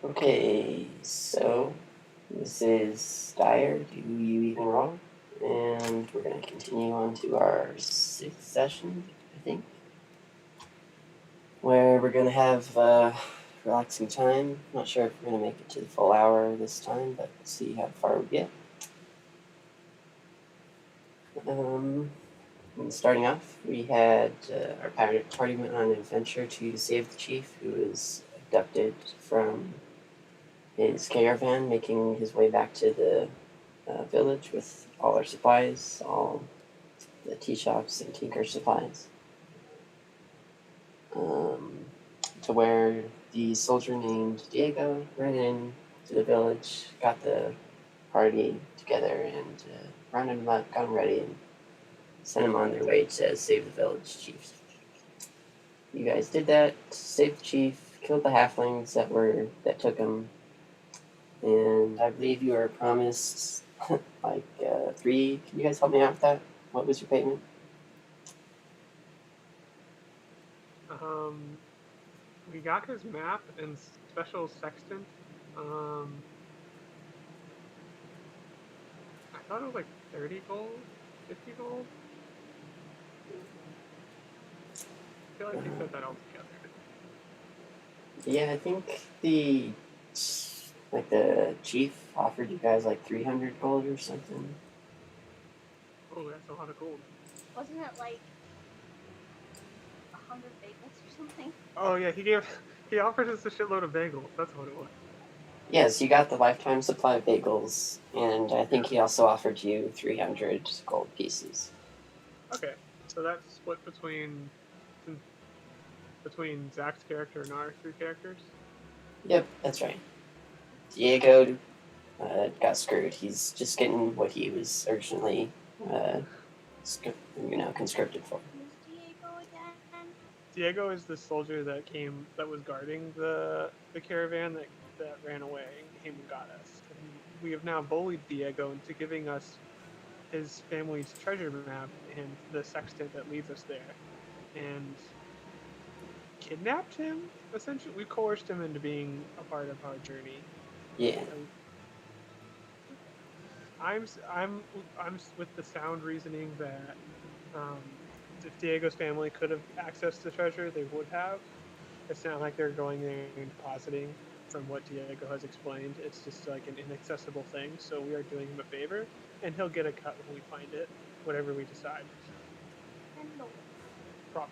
Okay, so this is Dyer, Do You Even Wrong? And we're going to continue on to our sixth session, I think, where we're going to have relaxing time. Not sure if we're going to make it to the full hour this time, but we'll see how far we get. Starting off, we had our party went on an adventure to save the chief, who was abducted from his caravan, making his way back to the village with all our supplies, all the tea shops and tinker supplies. To where the soldier named Diego ran in to the village, got the party together, and rounded them up, got them ready, and sent them on their way to save the village chiefs. You guys did that, saved the chief, killed the halflings that took him, and I believe you were promised like 3. Can you guys help me out with that? What was your payment? We got his map and special sextant. I thought it was like 30 gold, 50 gold. I feel like he said that all together. Yeah, I think the chief offered you guys like 300 gold or something. Oh, that's a lot of gold. Wasn't it like 100 bagels or something? Oh yeah, he offered us a shitload of bagels. That's what it was. Yes, you got the lifetime supply of bagels, and I think he also offered you 300 gold pieces. Okay, so that's split between Zach's character and our 3 characters. Yep, that's right. Diego got screwed. He's just getting what he was originally, conscripted for. Who's Diego again? Diego is the soldier that was guarding the caravan that ran away and came and got us. And we have now bullied Diego into giving us his family's treasure map and the sextant that leads us there, and kidnapped him. Essentially, we coerced him into being a part of our journey. Yeah. I'm with the sound reasoning that if Diego's family could have accessed the treasure, they would have. It's not like they're going there and depositing. From what Diego has explained, it's just like an inaccessible thing. So we are doing him a favor, and he'll get a cut when we find it, whatever we decide. Probably.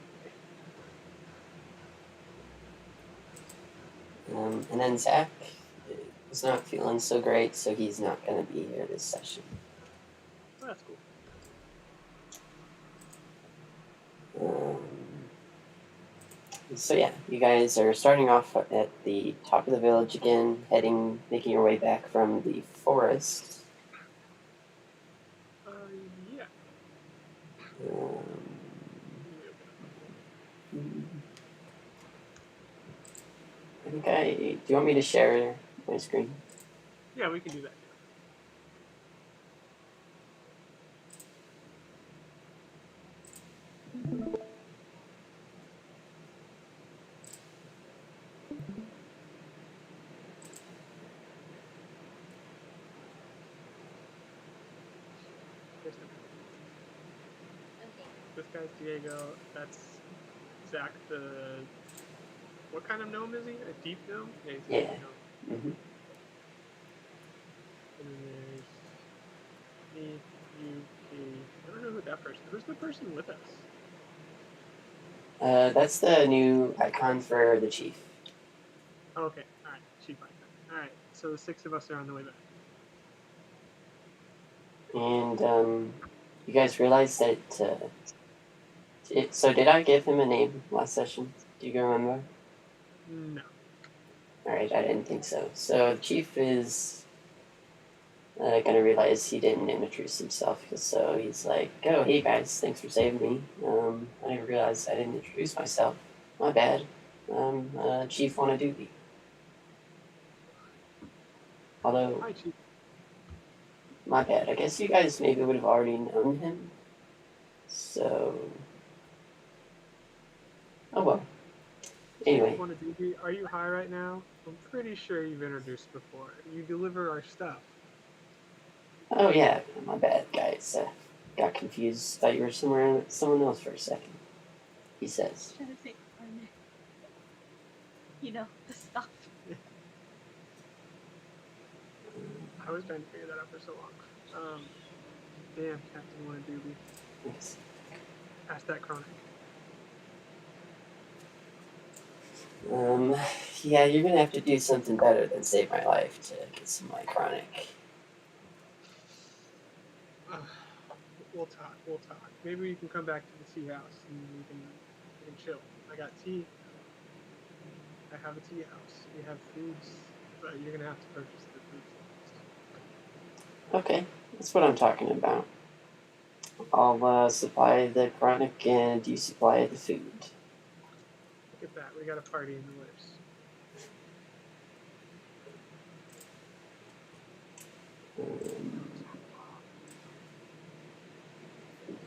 And then Zach is not feeling so great, so he's not going to be here this session. Oh, that's cool. So yeah, you guys are starting off at the top of the village again, making your way back from the forest. Yeah. Do you want me to share my screen? Yeah, we can do that. This guy's Diego. That's Zach. What kind of gnome is he? A deep gnome? Yeah. Mm-hmm. And then there's me, you, he. I don't know who that person. Who's the person with us? That's the new icon for the chief. Okay. All right. Chief icon. All right. So the 6 of us are on the way back. And you guys realize that. So did I give him a name last session? Do you remember? No. Alright, I didn't think so. So the chief is gonna realize he didn't introduce himself, so he's like, "Oh, hey guys, thanks for saving me. I didn't realize I didn't introduce myself. My bad. Chief Wanadubi." Although, Hi, Chief. my bad. I guess you guys maybe would have already known him. So, oh well. Chief Anyway, Wanadubi, are you high right now? I'm pretty sure you've introduced before. You deliver our stuff. oh yeah, my bad, guys. Got confused. Thought you were someone else for a second. He says. Trying to say Garnet. You know, the stuff. I was trying to figure that out for so long. Damn, Captain Wanadubi. Yes. Ask that Chronic. Yeah, you're gonna have to do something better than save my life to get some chronic. We'll talk. We'll talk. Maybe you can come back to the tea house and we can chill. I got tea. I have a tea house. We have foods, but you're gonna have to purchase the foods first. Okay, that's what I'm talking about. I'll supply the chronic and you supply the food. Look at that. We got a party in the works.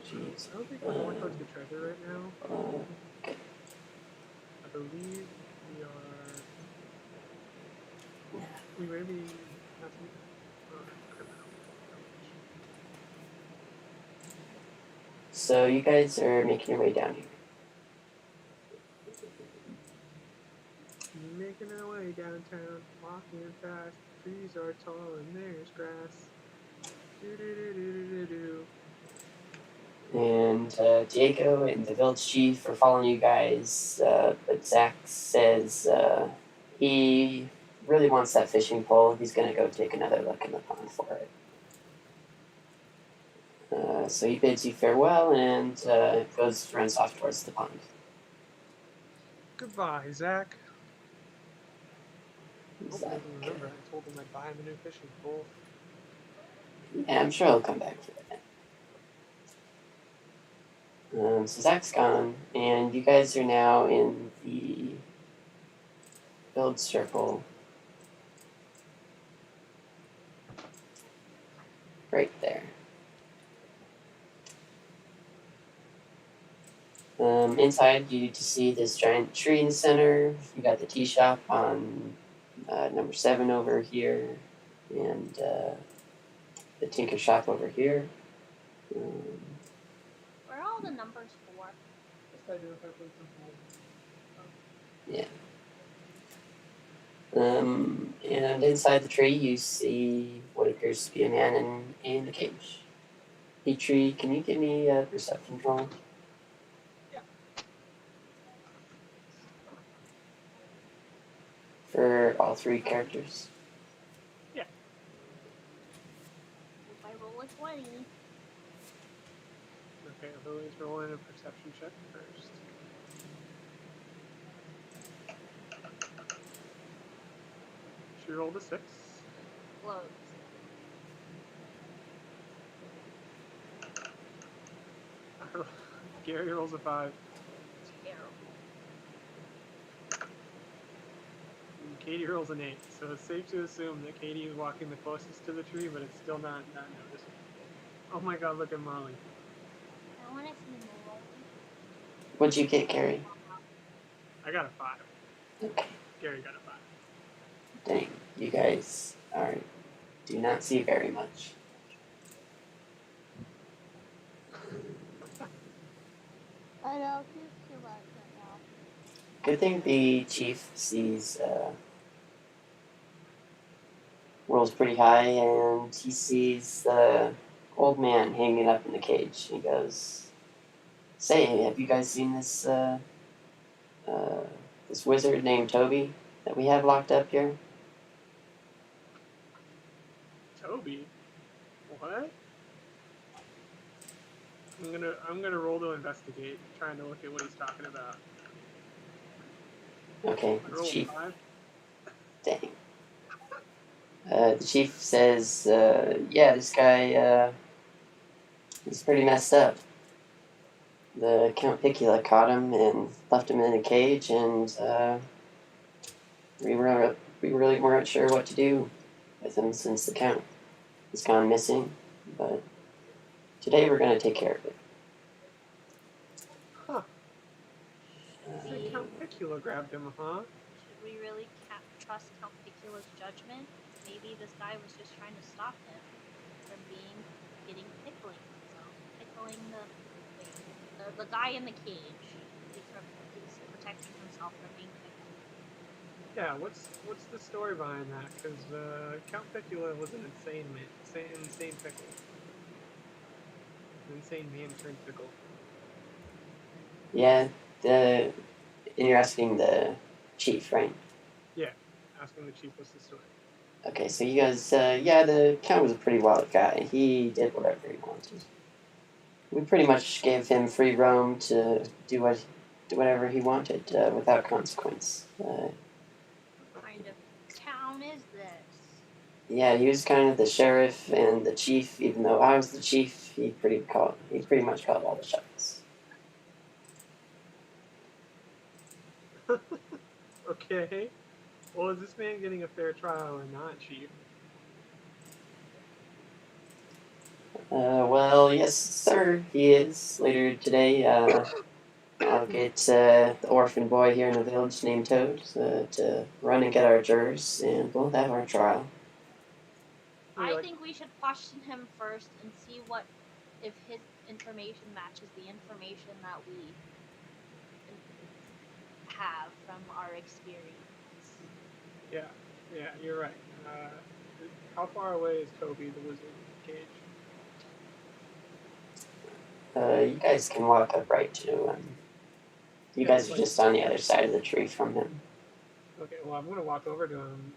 Jeez. I don't think we're going towards the treasure right now. Okay. I believe we are. We maybe have some. So you guys are making your way down here. Making our way downtown, walking fast. Trees are tall and there's grass. Do do do do do do. And Diego and the village chief are following you guys, but Zach says he really wants that fishing pole. He's gonna go take another look in the pond for it. So he bids you farewell and runs off towards the pond. Goodbye, Zach. Zach, Remember, I told him I'd buy him a new fishing pole. yeah, I'm sure he'll come back for that. So Zach's gone, and you guys are now in the build circle. Right there. Inside, you just see this giant tree in the center. You got the tea shop on number 7 over here, and the tinker shop over here. Where are all the numbers for? Yeah. And inside the tree, you see what appears to be a man in a cage. Hey, tree, can you give me a perception roll? Yeah. For all 3 characters. If I roll a 20. Okay, Lily's rolling a perception check first. She rolled a 6. Close. Gary rolls a 5. Terrible. And Katie rolls an 8. So it's safe to assume that Katie is walking the closest to the tree, but it's still not noticeable. Oh my god, look at Molly. I want to see more. What'd you get, Gary? I got a 5. Okay. Gary got a 5. Dang, you guys do not see very much. I know, he's too much right now. Good thing the chief sees rolls pretty high, and he sees the old man hanging up in the cage. He goes, "Say, have you guys seen this this wizard named Toby that we have locked up here?" Toby? What? I'm gonna roll to investigate, trying to look at what he's talking about. Okay, I the rolled a chief. 5. Dang. The chief says, "Yeah, this guy, he's pretty messed up. The Count Picula caught him and left him in a cage, and we really weren't sure what to do with him since the Count has gone missing. But today we're gonna take care of it." Huh. So we Count Picula grabbed him, huh? should we really trust Count Picula's judgment? Maybe this guy was just trying to stop him from getting pickling himself, pickling the wait, the guy in the cage. He's protecting himself from being pickled. Yeah, what's the story behind that? Because Count Picula was an insane man, insane pickle, an insane man turned pickle. Yeah, the you're asking the chief, right? Yeah, asking the chief what's the story. Okay, so he goes, yeah, the count was a pretty wild guy. He did whatever he wanted. We pretty much gave him free roam to do whatever he wanted without consequence. What kind of town is this? Yeah, he was kind of the sheriff and the chief. Even though I was the chief, he pretty much called all the shots. Okay. Well, is this man getting a fair trial or not, chief? Well, yes, sir, he is. Later today, I'll get the orphan boy here in the village named Toad to run and get our jurors, and we'll have our trial. I think we should question him first and see if his information matches the information that we have from our experience. Yeah, you're right. How far away is Toby the wizard cage? You guys can walk up right to him. You guys are just on the other side of the tree from him. Okay, well, I'm gonna walk over to him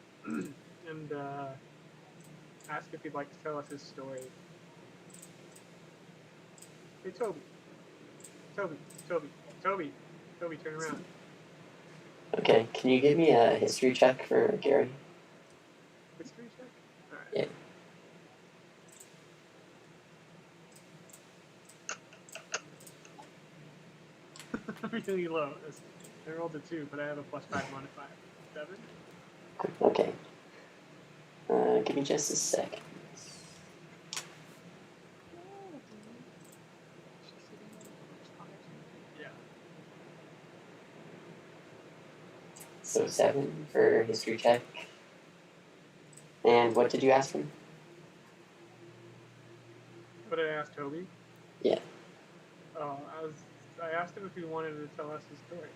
and ask if he'd like to tell us his story. Hey, Toby, turn around. Okay, can you give me a history check for Gary? History check? Alright. Yeah. Really low. I rolled a 2, but I have a +5 modifier. 7? Okay. Give me just a second. Yeah. So 7 for history check. And what did you ask him? What did I ask Toby? Yeah. Oh, I asked him if he wanted to tell us his story.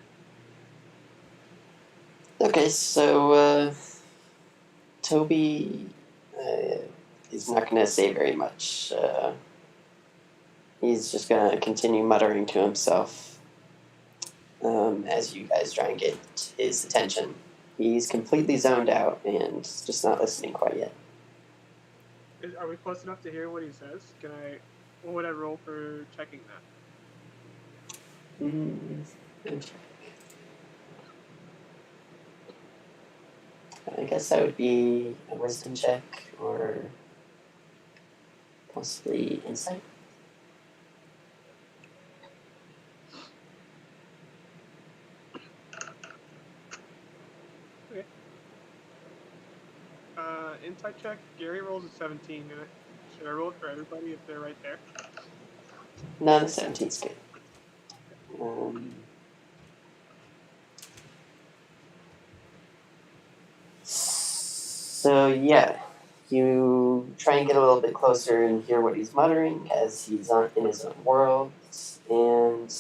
Okay, so Toby is not going to say very much. He's just going to continue muttering to himself as you guys try and get his attention. He's completely zoned out and just not listening quite yet. Are we close enough to hear what he says? What would I roll for checking that? I guess that would be a wisdom check or possibly insight. Okay. Insight check. Gary rolls a 17. Should I roll it for everybody if they're right there? No, the 17's good. So yeah, you try and get a little bit closer and hear what he's muttering as he's in his own world, and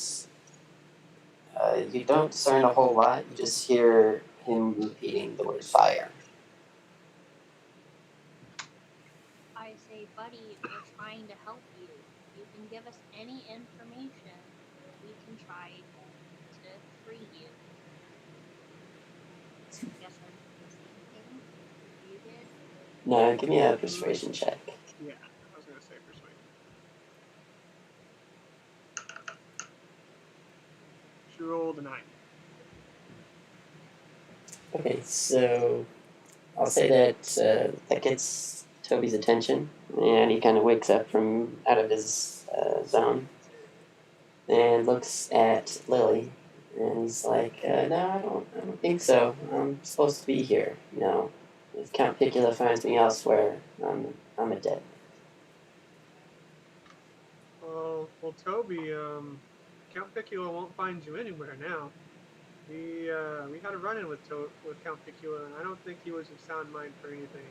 you don't discern a whole lot. You just hear him repeating the word fire. I say, buddy, we're trying to help you. You can give us any information. We can try to free you. I guess I did the same thing you did. No, give me a persuasion check. Yeah, I was going to say persuasion. She rolled a 9. Okay, so I'll say that that gets Toby's attention, and he kind of wakes up from out of his zone and looks at Lily, and he's like, "No, I don't think so. I'm supposed to be here. No, if Count Picula finds me elsewhere, I'm a dead." Well, Toby, Count Picula won't find you anywhere now. We had a run-in with Count Picula, and I don't think he was of sound mind for anything.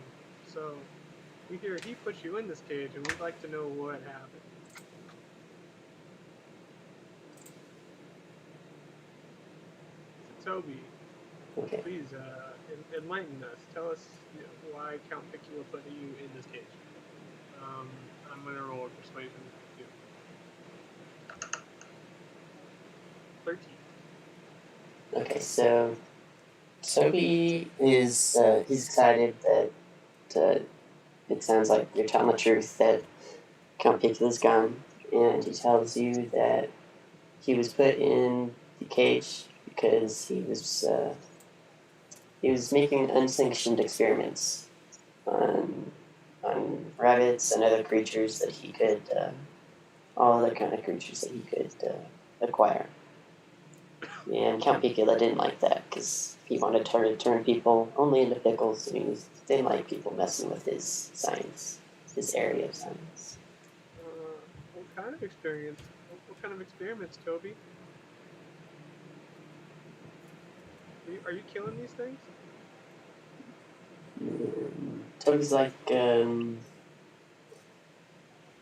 So we hear he put you in this cage, and we'd like to know what happened. So Toby, Okay. please enlighten us. Tell us why Count Picula put you in this cage. I'm gonna roll a persuasion too. 13. Okay, so Toby is he's excited that it sounds like you're telling the truth that Count Picula's gone, and he tells you that he was put in the cage because he was making unsanctioned experiments on rabbits and other creatures that he could all other kind of creatures that he could acquire. And Count Picula didn't like that because he wanted to turn people only into pickles, and he didn't like people messing with his science, his area of science. What kind of experience? What kind of experiments, Toby? Are you killing these things? Toby's like,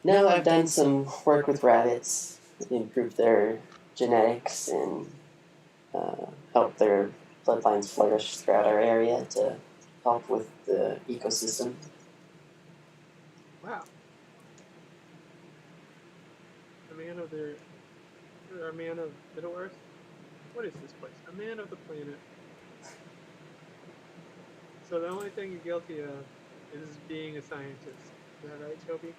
no, I've done some work with rabbits, improve their genetics, and help their bloodlines flourish throughout our area to help with the ecosystem. Wow. A man of a man of Middle Earth? What is this place? A man of the planet. So the only thing you're guilty of is being a scientist. Is that right, Toby?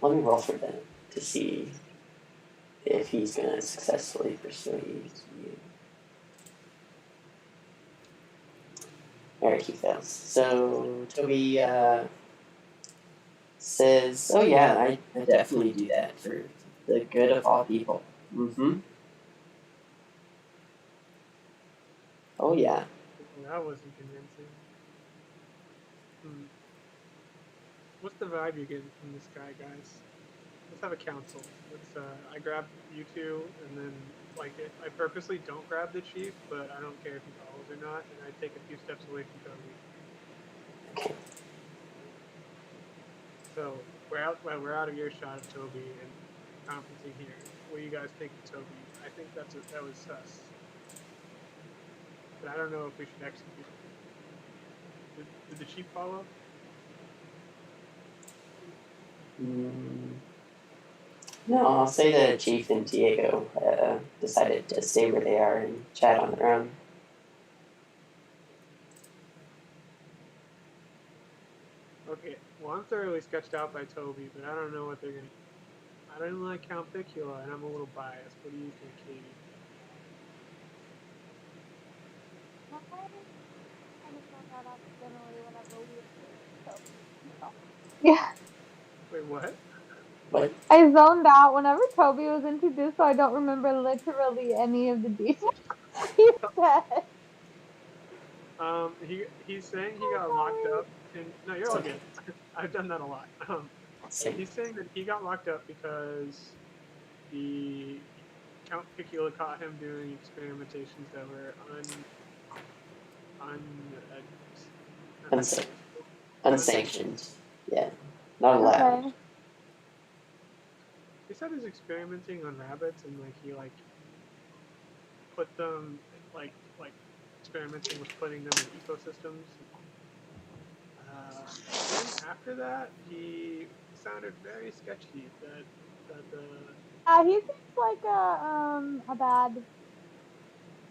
Let me roll for that to see if he's going to successfully persuade you. Alright, he fails. So Toby says, oh yeah, I definitely do that for the good of all people. Mm-hmm. Oh yeah. That wasn't convincing. What's the vibe you're getting from this guy, guys? Let's have a council. I grab you two, and then I purposely don't grab the chief, but I don't care if he follows or not, and I take a few steps away from Toby. Okay. So we're out of earshot of Toby and conferencing here. What do you guys think of Toby? I think that was sus, but I don't know if we should execute him. Did the chief follow? No, I'll say the chief and Diego decided to stay where they are and chat on their own. Okay, well, I'm thoroughly sketched out by Toby, but I don't know what they're gonna. I didn't like Count Picula, and I'm a little biased. What do you think, Katie? Yeah. Wait, what? What? I zoned out whenever Toby was introduced, so I don't remember literally any of the details he said. He's saying he got locked up, and no, you're all good. I've done that a lot. He's saying that he got locked up because the Count Picula caught him doing experimentations that were Unsanctioned. Yeah. Not allowed. Okay. He said he's experimenting on rabbits, and he put them like experimenting with putting them in ecosystems. Then after that, he sounded very sketchy. That the He seems like a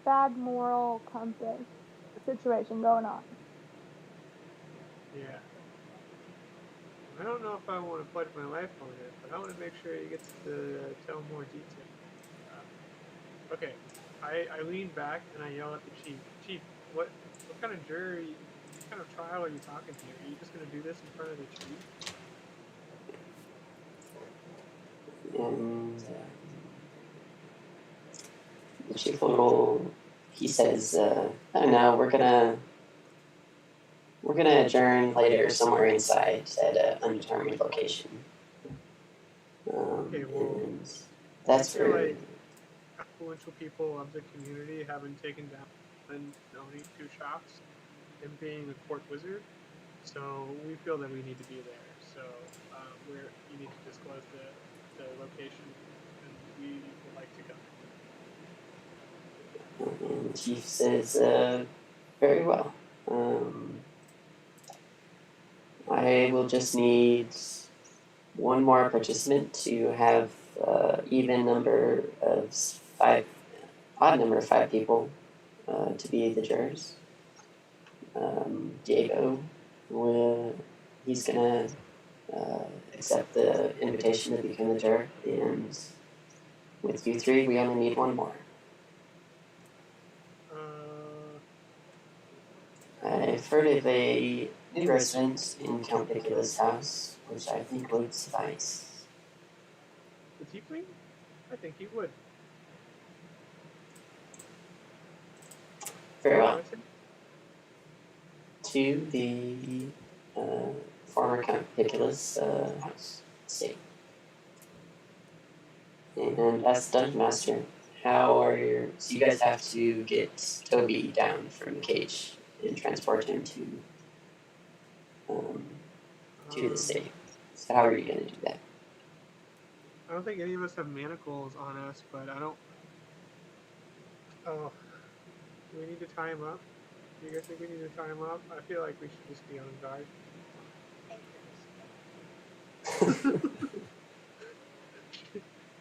bad moral compass situation going on. yeah. I don't know if I want to put my life on it, but I want to make sure he gets to tell more detail. Okay, I lean back and I yell at the chief. Chief, what kind of jury, what kind of trial are you talking to? Are you just gonna do this in front of the chief? And the chief will, he says, I don't know, we're gonna adjourn later somewhere inside at an undetermined location. Okay, well, And That's I feel for like influential people of the community having taken down and owning two shops and being a court wizard. So we feel that we need to be there. So you need to disclose the location, and we would like to come. and Chief says, very well. I will just need one more participant to have even number of odd number of 5 people to be the jurors. Diego he's gonna accept the invitation to become the juror, and with you 3, we only need one more. I've heard of a new resident in Count Picula's house, which I think would suffice. The tiefling? I think he would. Very well. I think To the former Count Picula's house estate. And as Dungeon Master, so you guys have to get Toby down from the cage and transport him to the state. So how are you going to do that? I don't think any of us have manacles on us, but I don't. Oh, do we need to tie him up? Do you guys think we need to tie him up? I feel like we should just be on guard.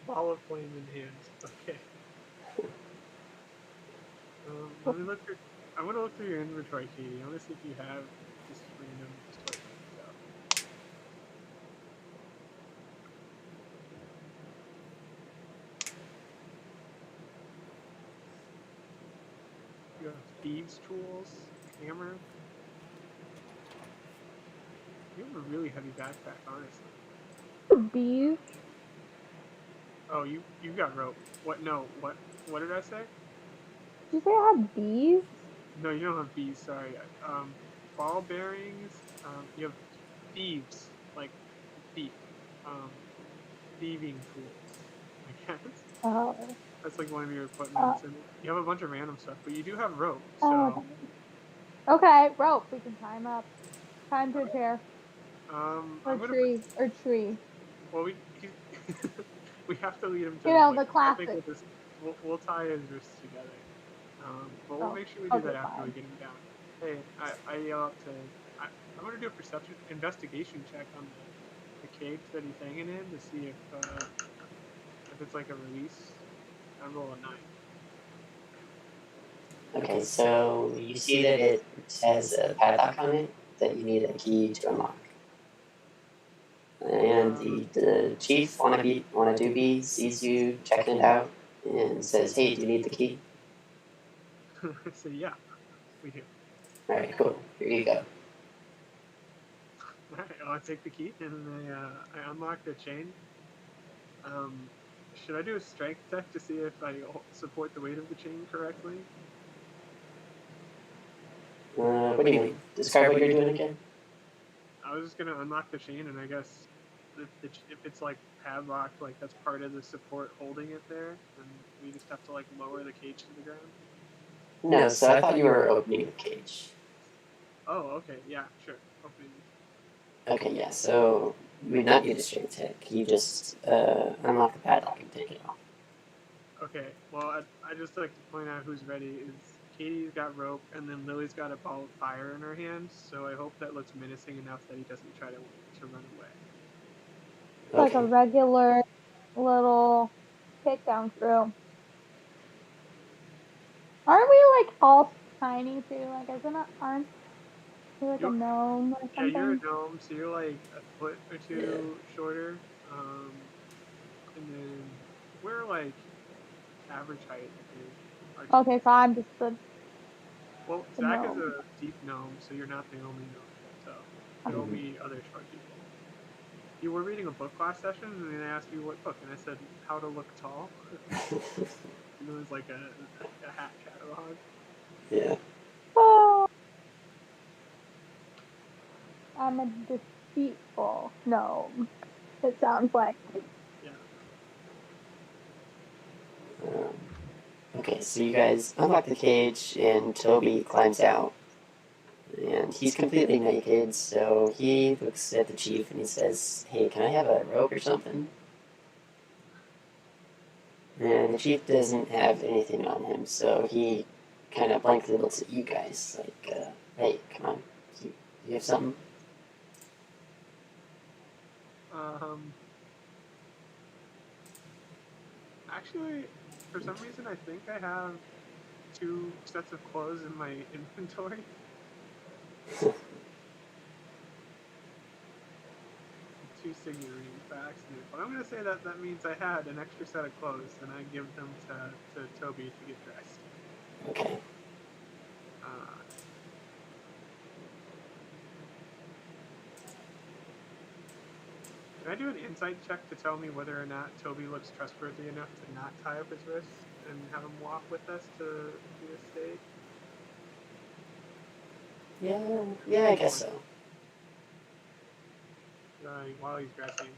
Ball of flame in hands. Okay. Let me look. I'm gonna look through your inventory, Katie. I want to see if you have just random stuff. You have thieves' tools, hammer. You have a really heavy backpack, honestly. Bees? Oh, you got rope. What? No. What? What did I say? Did you say I had bees? No, you don't have bees. Sorry. Ball bearings. You have thieves, like thief. Thieving tools. I guess. Oh. That's like one of your equipments, and you have a bunch of random stuff, but you do have rope. So. Oh. Okay, rope. We can tie him up. Tie him to a chair. Or tree. Or tree. Well, we have to lead him to the classic. I think we'll tie his wrists together. But we'll make sure we do that after we get him down. Hey, I yell out to. I'm gonna do a perception investigation check on the cage that he's hanging in to see if it's like a release. I roll a 9. Okay, so you see that it has a padlock on it that you need a key to unlock. And the chief, wanna-do-be, sees you checking it out and says, hey, do you need the key? I say, yeah, we do. Alright, cool. Here you go. Alright, I'll take the key and I unlock the chain. Should I do a strength check to see if I support the weight of the chain correctly? What do you mean? Describe what you're doing again? I was just gonna unlock the chain, and I guess if it's like padlocked, like that's part of the support holding it there, and we just have to like lower the cage to the ground. No, so I thought you were opening the cage. Oh, okay, yeah, sure. Opening. Okay, yeah, so you would not need a strength check. You just unlock the padlock and take it off. Okay, well, I just like to point out who's ready. Is Katie's got rope, and then Lily's got a ball of fire in her hands, so I hope that looks menacing enough that he doesn't try to run away. It's like a regular little takedown crew. Aren't we like all tiny too? Like, aren't we like a gnome or something? Yeah, you're a gnome, so you're like a foot or two shorter. And then we're like average height. Okay, so I'm just the. Well, Zach is a deep gnome, so you're not the only gnome. So there'll be other short people. You were reading a book last session, and then I asked you what book, and I said How to Look Tall. And it was like a hat catalog. Yeah. Oh. I'm a deceitful gnome. It sounds like. Yeah. Okay, so you guys unlock the cage, and Toby climbs out. And he's completely naked, so he looks at the chief and he says, "Hey, can I have a rope or something?" And the chief doesn't have anything on him, so he kind of blankly looks at you guys like, "Hey, come on, you have something?" Actually, for some reason, I think I have 2 sets of clothes in my inventory. 2 Sigma rings by accident. But I'm gonna say that that means I had an extra set of clothes, and I give them to Toby to get dressed. Okay. Uh, can I do an insight check to tell me whether or not Toby looks trustworthy enough to not tie up his wrists and have him walk with us to the estate? Yeah, I guess so. While he's dressing,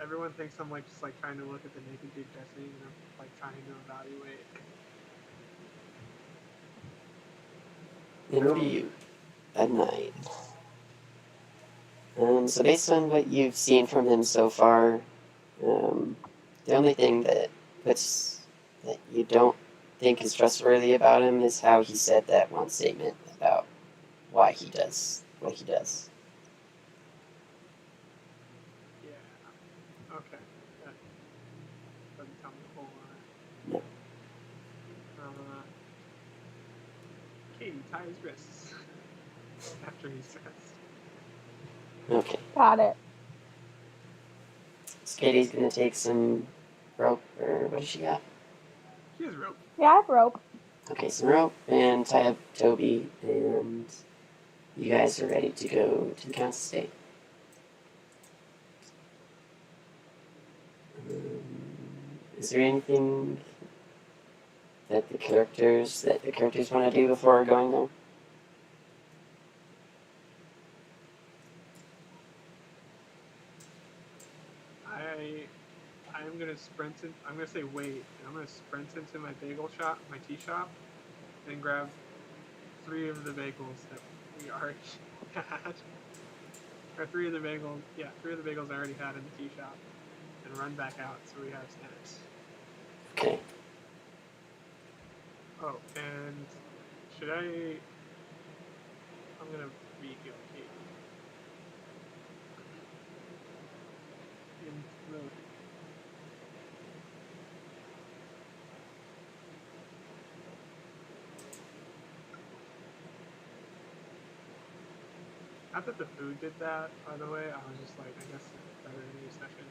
everyone thinks I'm just trying to look at the naked dude dressing, and I'm trying to evaluate. And what are you? A 9. So based on what you've seen from him so far, the only thing that you don't think is trustworthy about him is how he said that one statement about why he does what he does. Yeah. Okay. That doesn't tell me a whole lot. No. Katie, tie his wrists after he's dressed. Okay. Got it. So Katie's gonna take some rope, or what does she got? She has rope. Yeah, I have rope. Okay, some rope, and tie up Toby, and you guys are ready to go to the council estate. Is there anything that the characters want to do before going there? I'm gonna sprint in. I'm gonna say wait, and I'm gonna sprint into my bagel shop, my tea shop, and grab 3 of the bagels that we already had, or 3 of the bagels. Yeah, 3 of the bagels I already had in the tea shop, and run back out so we have snacks. Okay. Oh, and should I? I'm gonna re-heal Katie. In the Not that the food did that, by the way. I was just I guess it's better in a session.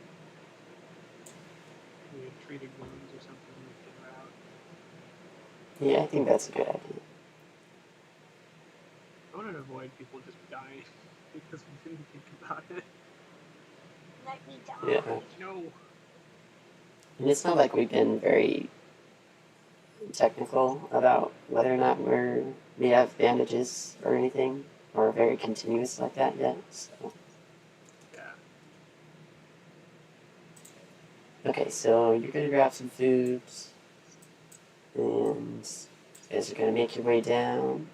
We had treated wounds or something we figure out. Yeah, I think that's a good idea. I want to avoid people just dying because we didn't think about it. Let me die. Yeah. No. And it's not like we've been very technical about whether or not we have bandages or anything, or very continuous like that yet. So. Yeah. Okay, so you're gonna grab some food, and you guys are gonna make your way down.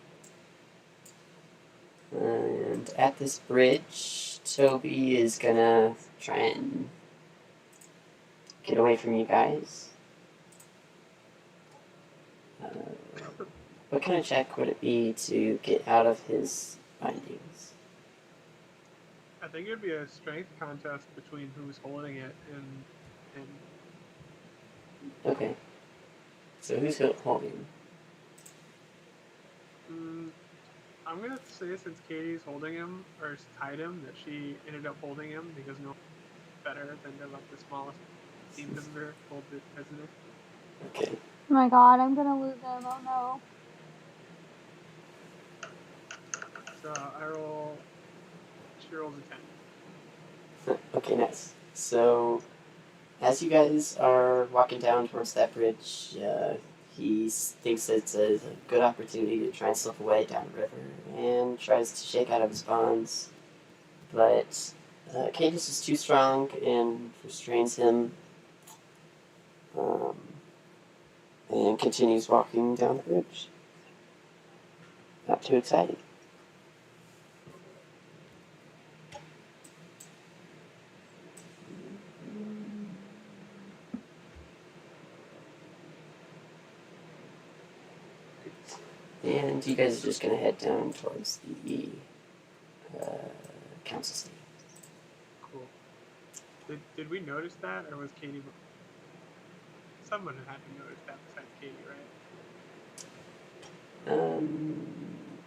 And at this bridge, Toby is gonna try and get away from you guys. What kind of check would it be to get out of his bindings? I think it would be a strength contest between who's holding it and him. Okay. So who's holding? I'm gonna say since Katie's holding him or tied him, that she ended up holding him because no better than to let the smallest team member hold the prisoner. Okay. Oh my god, I'm gonna lose him. Oh no. So she rolls a 10. Okay, nice. So, as you guys are walking down towards that bridge, he thinks it's a good opportunity to try and slip away down the river and tries to shake out of his bonds. But Cadus is too strong and restrains him. and continues walking down the bridge. Not too exciting. And you guys are just gonna head down towards the council seat. Cool. Did we notice that, or was Katie? Someone had to notice that besides Katie, right?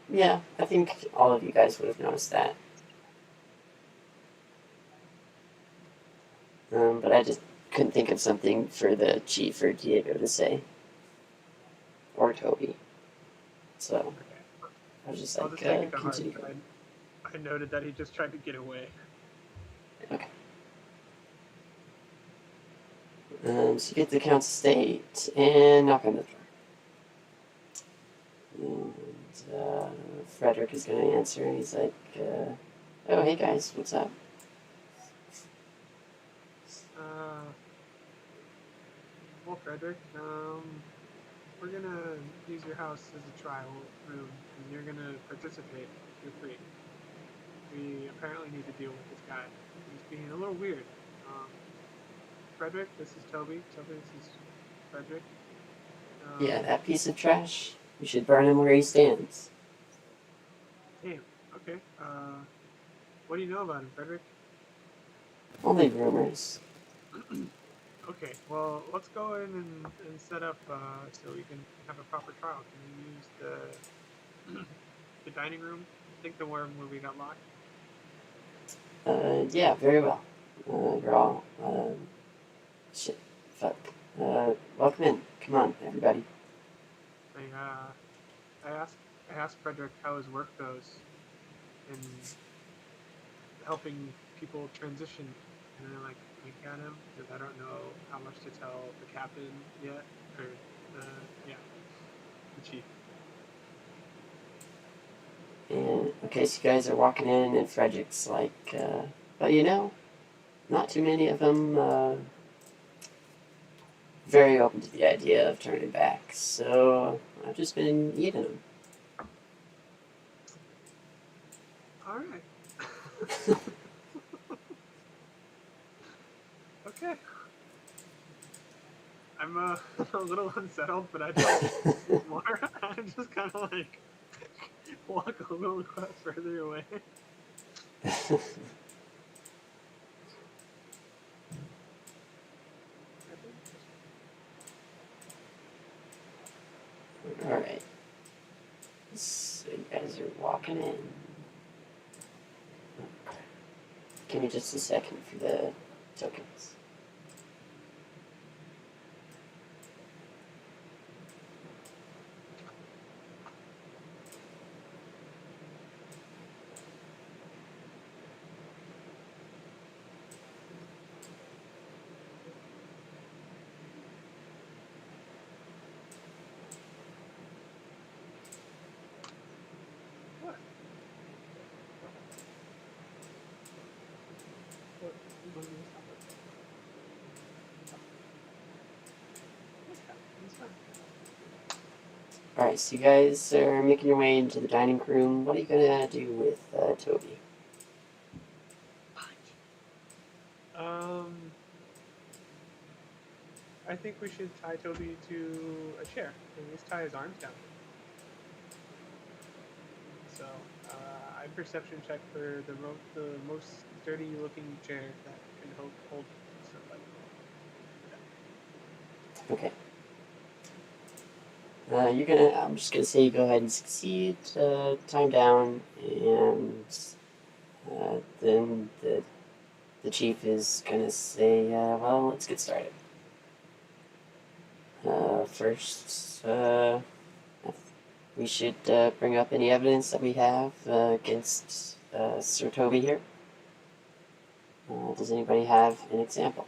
Yeah, I think all of you guys would have noticed that. But I just couldn't think of something for the chief or Diego to say. Or Toby. So Okay. I was just I'll like, just take it to heart. continue. I noted that he just tried to get away. Okay. So you get to the council state and knock on the door. And Frederick is going to answer, and he's like, oh, hey guys, what's up? Well, Frederick, we're gonna use your house as a trial room, and you're gonna participate. You're free. We apparently need to deal with this guy. He's being a little weird. Frederick, this is Toby. Toby, this is Frederick. Yeah, that piece of trash. We should burn him where he stands. Damn. Okay. What do you know about him, Frederick? Only rumors. Okay. Well, let's go in and set up so we can have a proper trial. Can we use the dining room? I think the one where we got locked. Yeah, very well. You're all, shit, fuck. Welcome in. Come on, everybody. I asked Frederick how his work goes in helping people transition, and I like wink at him because I don't know how much to tell the captain yet, or the chief. And, okay, so you guys are walking in, and Frederick's like, well, you know, not too many of them, very open to the idea of turning back, so I've just been eating them. All right. Okay. I'm a little unsettled, but I don't more. I'm just kind of like walk a little further away. Alright. So you guys are walking in. Give me just a second for the tokens. Alright, so you guys are making your way into the dining room. What are you gonna do with Toby? I think we should tie Toby to a chair and just tie his arms down. So, I perception check for the most sturdy looking chair that can hold somebody. Okay. I'm just gonna say you go ahead and succeed, time down, and then the chief is gonna say, well, let's get started. First, we should bring up any evidence that we have against Sir Toby here. Does anybody have an example?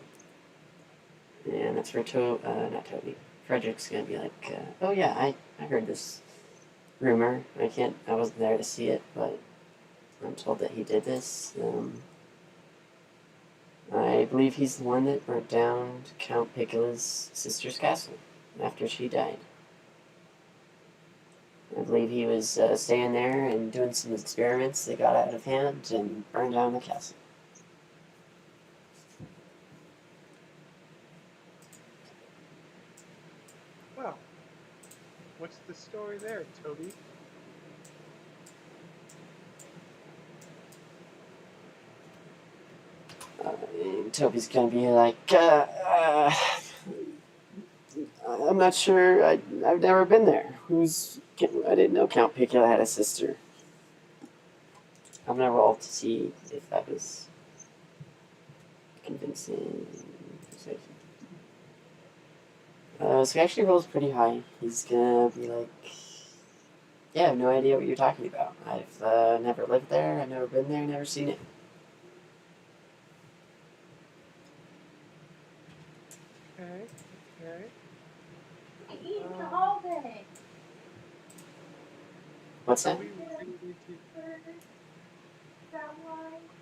And that's for not Toby. Frederick's gonna be like, oh yeah, I heard this rumor. I wasn't there to see it, but I'm told that he did this. I believe he's the one that burnt down Count Picula's sister's castle. after she died. I believe he was staying there and doing some experiments that got out of hand and burned down the castle. Well, what's the story there, Toby? And Toby's gonna be like, I'm not sure. I've never been there. I didn't know Count Picula had a sister. I'm gonna roll to see if that was convincing. So he actually rolls pretty high. He's gonna be like, yeah, I have no idea what you're talking about. I've never lived there. I've never been there. Never seen it. Okay. Okay. What's that? Toby, we're gonna need to.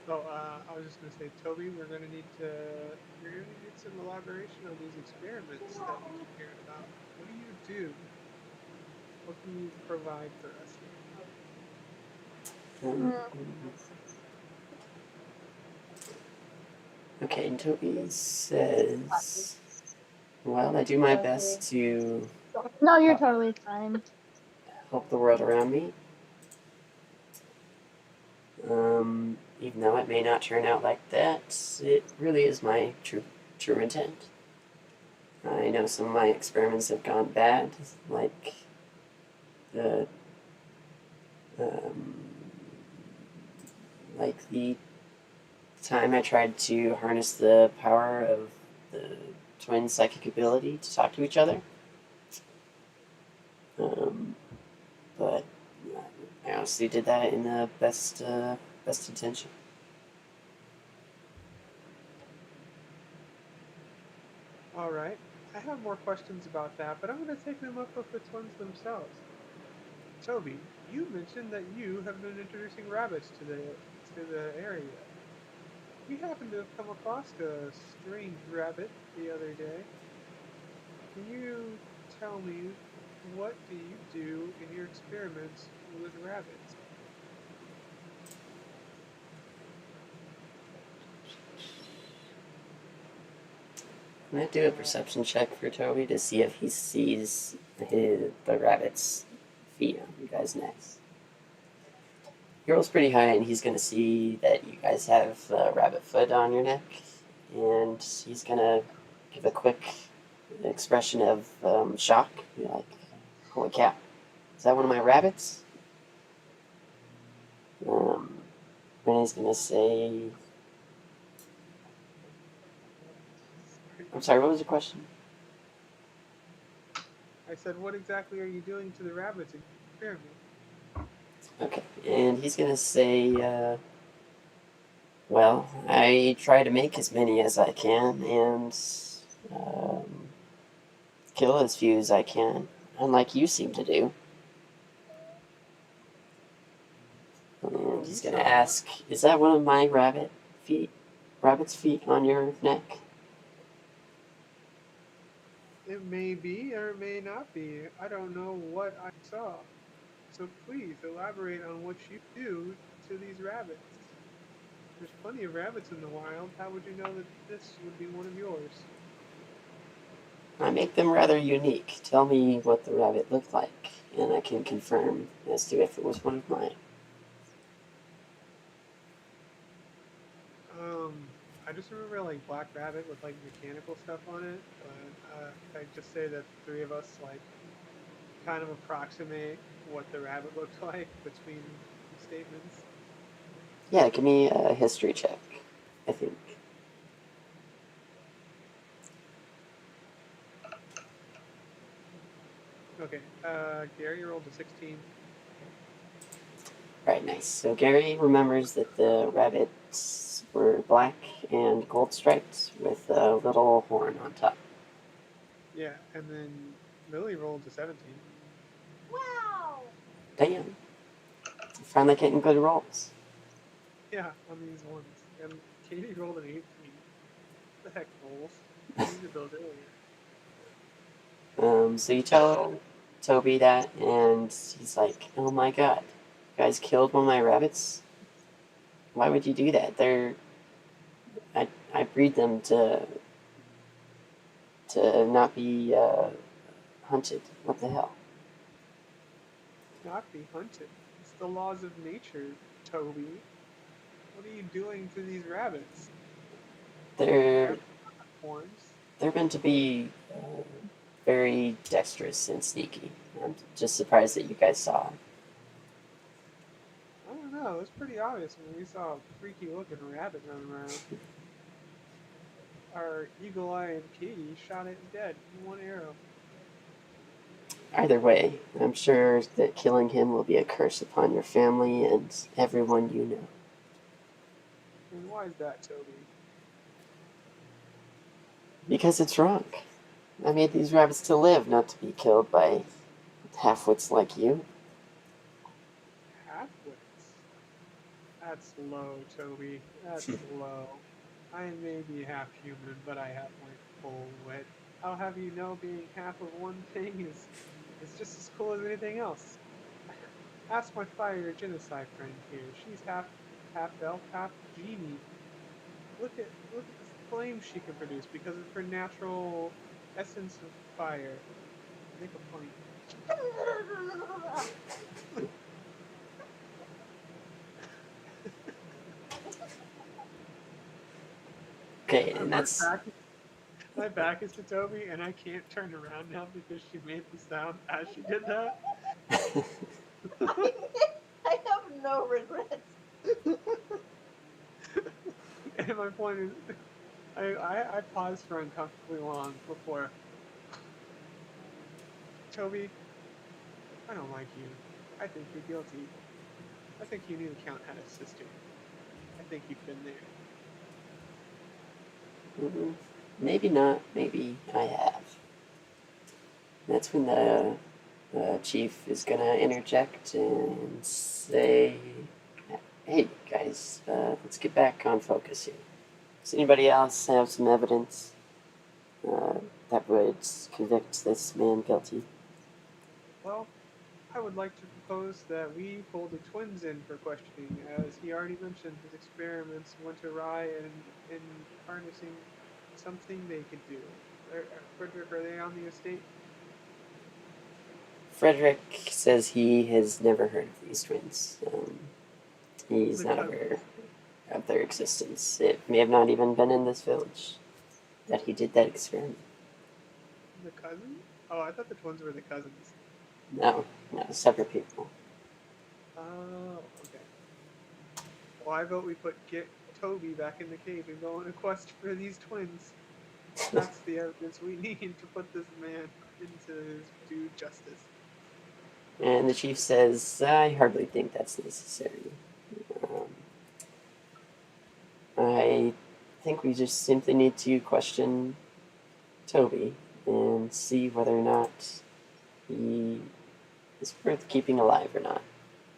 Oh, I was just gonna say, Toby, we're gonna need to. You're gonna need some elaboration on these experiments that we keep hearing about. What do you do? What can you provide for us here? Okay, and Toby says, well, I do my best to No, you're totally fine. help the world around me. Even though it may not turn out like that, it really is my true intent. I know some of my experiments have gone bad, like the time I tried to harness the power of the twin psychic ability to talk to each other. But I honestly did that in the best intention. All right. I have more questions about that, but I'm going to take them up with the twins themselves. Toby, you mentioned that you have been introducing rabbits to the area. We happened to have come across a strange rabbit the other day. Can you tell me what do you do in your experiments with rabbits? I'm gonna do a perception check for Toby to see if he sees the rabbit's feet on you guys' necks. He rolls pretty high, and he's gonna see that you guys have rabbit foot on your neck, and he's gonna give a quick expression of shock. Be like, "Holy cow! Is that one of my rabbits?" Renee's gonna say, I'm sorry, what was the question? I said, what exactly are you doing to the rabbits in your experiment? Okay, and he's gonna say, well, I try to make as many as I can and kill as few as I can, unlike you seem to do. And he's gonna ask, is that one of my rabbit's feet on your neck? It may be or it may not be. I don't know what I saw. So please elaborate on what you do to these rabbits. There's plenty of rabbits in the wild. How would you know that this would be one of yours? I make them rather unique. Tell me what the rabbit looked like, and I can confirm as to if it was one of mine. I just remember like Black Rabbit with like mechanical stuff on it, but I'd just say that the three of us like kind of approximate what the rabbit looked like between statements. Yeah, give me a history check, I think. Okay, Gary rolled a 16. Right, nice. So Gary remembers that the rabbits were black and gold striped with a little horn on top. Yeah, and then Lily rolled a 17. Wow! Damn. Finally getting good rolls. Yeah, on these ones. And Katie rolled an 18. What the heck, rolls? I needed those earlier. So you tell Toby that, and he's like, "Oh my god, you guys killed one of my rabbits? Why would you do that? I breed them to not be hunted. What the hell?" Not be hunted. It's the laws of nature, Toby. What are you doing to these rabbits? They're Rabbit horns. they're meant to be very dexterous and sneaky. I'm just surprised that you guys saw them. I don't know. It was pretty obvious when we saw a freaky looking rabbit running around. Our eagle-eyed Katie shot it dead in one arrow. Either way, I'm sure that killing him will be a curse upon your family and everyone you know. And why is that, Toby? Because it's wrong. I made these rabbits to live, not to be killed by half-wits like you. Half-wits? That's low, Toby. That's low. I may be half human, but I have my full wit. I'll have you know being half of one thing is just as cool as anything else. Ask my fire genocide friend here. She's half elf, half genie. Look at the flames she can produce because of her natural essence of fire. Make a point. Okay, and that's My back is to Toby, and I can't turn around now because she made the sound as she did that. I have no regrets. And my point is, I paused for uncomfortably long before. Toby, I don't like you. I think you're guilty. I think you knew the Count had a sister. I think you've been there. maybe not, maybe I have. That's when the chief is gonna interject and say, "Hey guys, let's get back on focus here. Does anybody else have some evidence that would convict this man guilty?" Well, I would like to propose that we pull the twins in for questioning, as he already mentioned his experiments went awry in harnessing something they could do. Frederick, are they on the estate? Frederick says he has never heard of these twins. He's The not cousins. aware of their existence. It may have not even been in this village that he did that experiment. The cousins? Oh, I thought the twins were the cousins. No, separate people. Oh, okay. Well, I vote we get Toby back in the cave and go on a quest for these twins. That's the evidence we need to put this man into his due justice. And the chief says, "I hardly think that's necessary. I think we just simply need to question Toby and see whether or not he is worth keeping alive or not.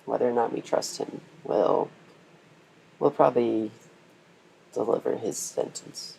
Whether or not we trust him will probably deliver his sentence."